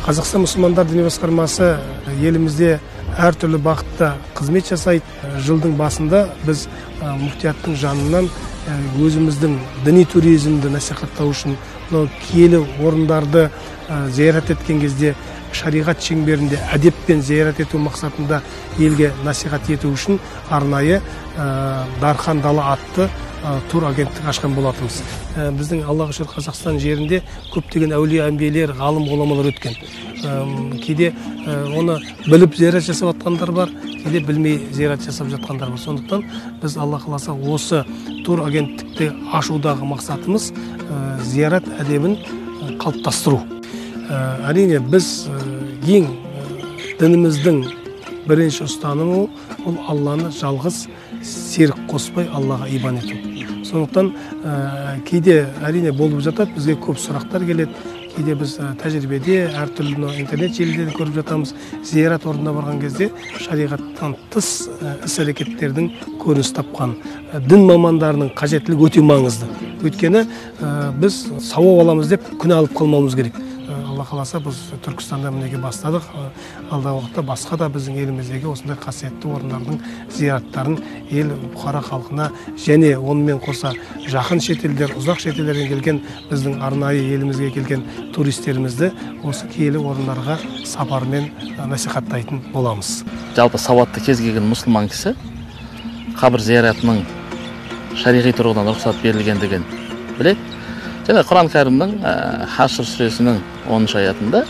Қазақстан мұсылмандар діни басқармасы елімізде әртүрлі бағытта қызмет жасайды. Жылдың басында біз мұфтияттың жанынан өзіміздің діни туризмді насихаттау үшін киелі орындарды зиярат еткен кезде шариғат шеңберінде әдеппен зиярат ету мақсатында елге насихат ету үшін арнайы Дархан Дала атты тур агенттік ашқан болатымыз. Біздің Аллаға шүкір Қазақстан жерінде көптеген әулие әмбиелер, ғалым ғұламалар өткен. Кейде оны біліп зиярат жасап жатқандар бар, кейде білмей зиярат жасап жатқандар бар. Сондықтан біз Алла қаласа осы тур агенттікті ашудағы мақсатымыз зиярат әдебін қалыптастыру. Әрине біз ең дініміздің бірінші ұстанымы ол Алланы жалғыз серік қоспай Аллаға иман ету. Сондықтан кейде әрине болып жатады, бізге көп сұрақтар келеді. Кейде біз тәжірибеде әртүрлі интернет желілерде көріп жатамыз. Зиярат орнына барған кезде шариғаттан тыс іс-әрекеттердің көрініс тапқан. Дін мамандарының қажеттілігі өте маңызды. Өйткені біз сауап аламыз деп күнә алып қалмауымыз керек. Алла қаласа біз Түркістанда мінеге бастадық. Алдағы уақытта басқа да біздің еліміздегі осындай қасиетті орындардың зияраттарын ел бұқара халқына және онымен қоса жақын шетелдер, ұзақ шетелдерден келген біздің арнайы елімізге келген туристерімізді осы киелі орындарға сапармен насихаттайтын боламыз. Жалпы сауатты кез келген мұсылман кісі қабір зияратының шариғи тұрғыдан рұқсат берілгендігін біледі. Және Құран кәрімнің Хашр сүресінің 10 аятында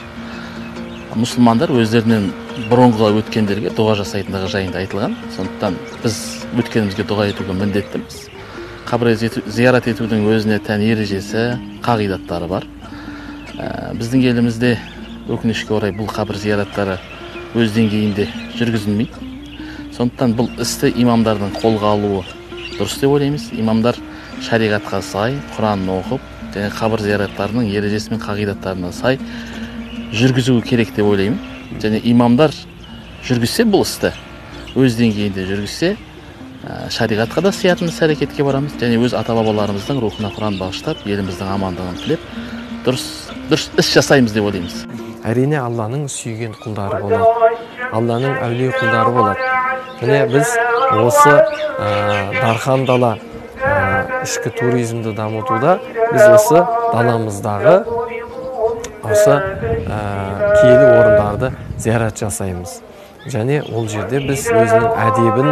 мұсылмандар өздерінен бұрынғы өткендерге дұға жасайтындығы жайында айтылған. Сондықтан біз өткенімізге дұға етуге міндеттіміз. Қабір зиярат етудің өзіне тән ережесі, қағидаттары бар. Біздің елімізде өкінішке орай бұл қабір зияраттары өз деңгейінде жүргізілмейді. Сондықтан бұл істі имамдардың қолға алуы дұрыс деп ойлаймыз. Имамдар шариғатқа сай Құранын оқып, және қабір зияраттарының ережесі мен қағидаттарына сай жүргізу керек деп ойлаймын. Және имамдар жүргізсе бұл істі өз деңгейінде жүргізсе, шариғатқа да сиятын іс-әрекетке барамыз. Және өз ата-бабаларымыздың рухына Құран бағыштап, еліміздің амандығын тілеп, дұрыс іс жасаймыз деп ойлаймыз. Әрине Алланың сүйген құлдары болады. Алланың әулие құлдары болады. Міне біз осы Дархан Дала ішкі туризмді дамытуда біз осы даламыздағы осы киелі орындарды зиярат жасаймыз. Және ол жерде біз өзінің әдебін,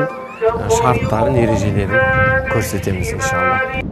шарттарын, ережелерін көрсетеміз иншалла.